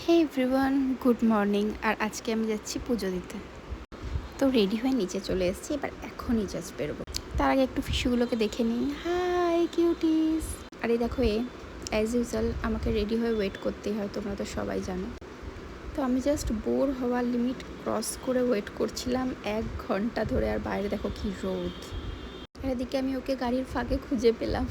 হে everyone, good morning. আর আজকে আমি যাচ্ছি পুজো দিতে। তো রেডি হয়ে নিচে চলে এসেছি, এবার এখনই জাস্ট বেরোবো। তার আগে একটু ফিশুগুলোকে দেখে নিই। High cuties. আর এই দেখো, অ্যাজ ইউজুয়াল আমাকে রেডি হয়ে ওয়েট করতেই হয়, তোমরা তো সবাই জানো। তো আমি জাস্ট বোর হওয়ার লিমিট ক্রস করে ওয়েট করছিলাম 1 ঘন্টা ধরে। আর বাইরে দেখো কি রোদ। আর এদিকে আমি ওকে গাড়ির ফাঁকে খুঁজে পেলাম।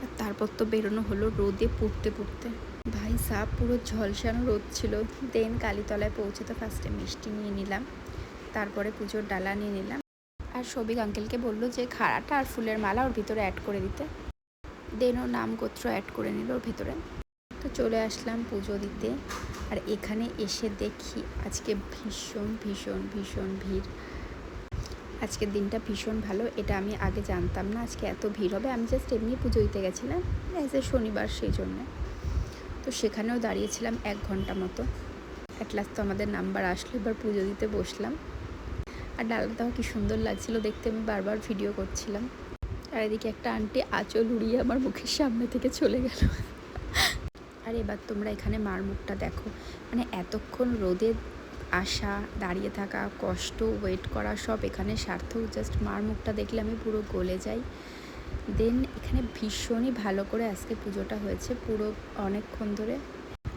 আর তারপর তো বেরোনো হলো রোদে পুড়তে পুড়তে। ভাই সাপ পুরো ঝলসানো রোদ ছিল। দেন কালীতলায় পৌঁছে তো ফার্স্টে মিষ্টি নিয়ে নিলাম, তারপরে পুজোর ডালা নিয়ে নিলাম। আর সবিক আঙ্কেলকে বললো যে খাড়াটা আর ফুলের মালা ওর ভিতরে অ্যাড করে দিতে। দেন ওর নাম গোত্র অ্যাড করে নিল ওর ভিতরে। তো চলে আসলাম পুজো দিতে। আর এখানে এসে দেখি আজকে ভীষণ ভীষণ ভীষণ ভিড়। আজকের দিনটা ভীষণ ভালো, এটা আমি আগে জানতাম না আজকে এত ভিড় হবে। আমি জাস্ট এমনি পুজো দিতে গেছিলাম অ্যাজ এ শনিবার, সেই জন্যে। তো সেখানেও দাঁড়িয়েছিলাম 1 ঘন্টা মতো। অ্যাট লাস্ট তো আমাদের নাম্বার আসলো, এবার পুজো দিতে বসলাম। আর ডালাটাও কি সুন্দর লাগছিল দেখতে, আমি বারবার ভিডিও করছিলাম। আর এদিকে একটা আন্টি আঁচল উড়িয়ে আমার মুখের সামনে থেকে চলে গেল। আর এবার তোমরা এখানে মার মুখটা দেখো, মানে এতক্ষণ রোদে আসা, দাঁড়িয়ে থাকা, কষ্ট, ওয়েট করা সব এখানে সার্থক। জাস্ট মার মুখটা দেখলে আমি পুরো গলে যাই। দেন এখানে ভীষণই ভালো করে আজকে পুজোটা হয়েছে, পুরো অনেকক্ষণ ধরে।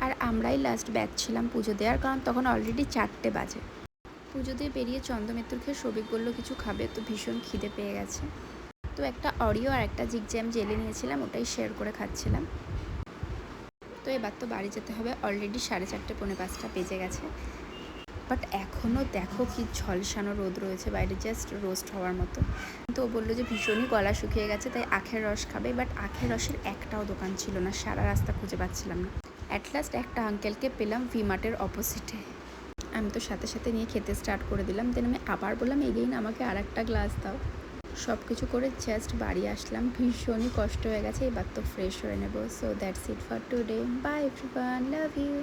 আর আমরাই লাস্ট ব্যাচ ছিলাম পুজো দেওয়ার, কারণ তখন অলরেডি 4টে বাজে। পুজো দিয়ে বেরিয়ে চন্দ্রমিত্র খেয়ে সবিক বললো কিছু খাবে, তো ভীষণ খিদে পেয়ে গেছে। তো একটা অরিও আর একটা জিগজ্যাম জেলে নিয়েছিলাম, ওটাই শেয়ার করে খাচ্ছিলাম। তো এবার তো বাড়ি যেতে হবে, অলরেডি 4:30 পৌনে 5টা বেজে গেছে। বাট এখনও দেখো কি ঝলসানো রোদ রয়েছে বাইরে, জাস্ট রোস্ট হওয়ার মতো। তো ও বললো যে ভীষণই গলা শুকিয়ে গেছে, তাই আখের রস খাবে। বাট আখের রসের একটাও দোকান ছিল না, সারা রাস্তা খুঁজে পাচ্ছিলাম না। অ্যাট লাস্ট একটা আঙ্কেলকে পেলাম ভি-মার্টের অপোজিটে। আমি তো সাথে সাথে নিয়ে খেতে স্টার্ট করে দিলাম। দেন আমি আবার বললাম এগেইন আমাকে আর একটা গ্লাস দাও। সব কিছু করে জাস্ট বাড়ি আসলাম, ভীষণই কষ্ট হয়ে গেছে। এবার তো ফ্রেশ হয়ে নেবো। So that's it for today, bye everyone, love you.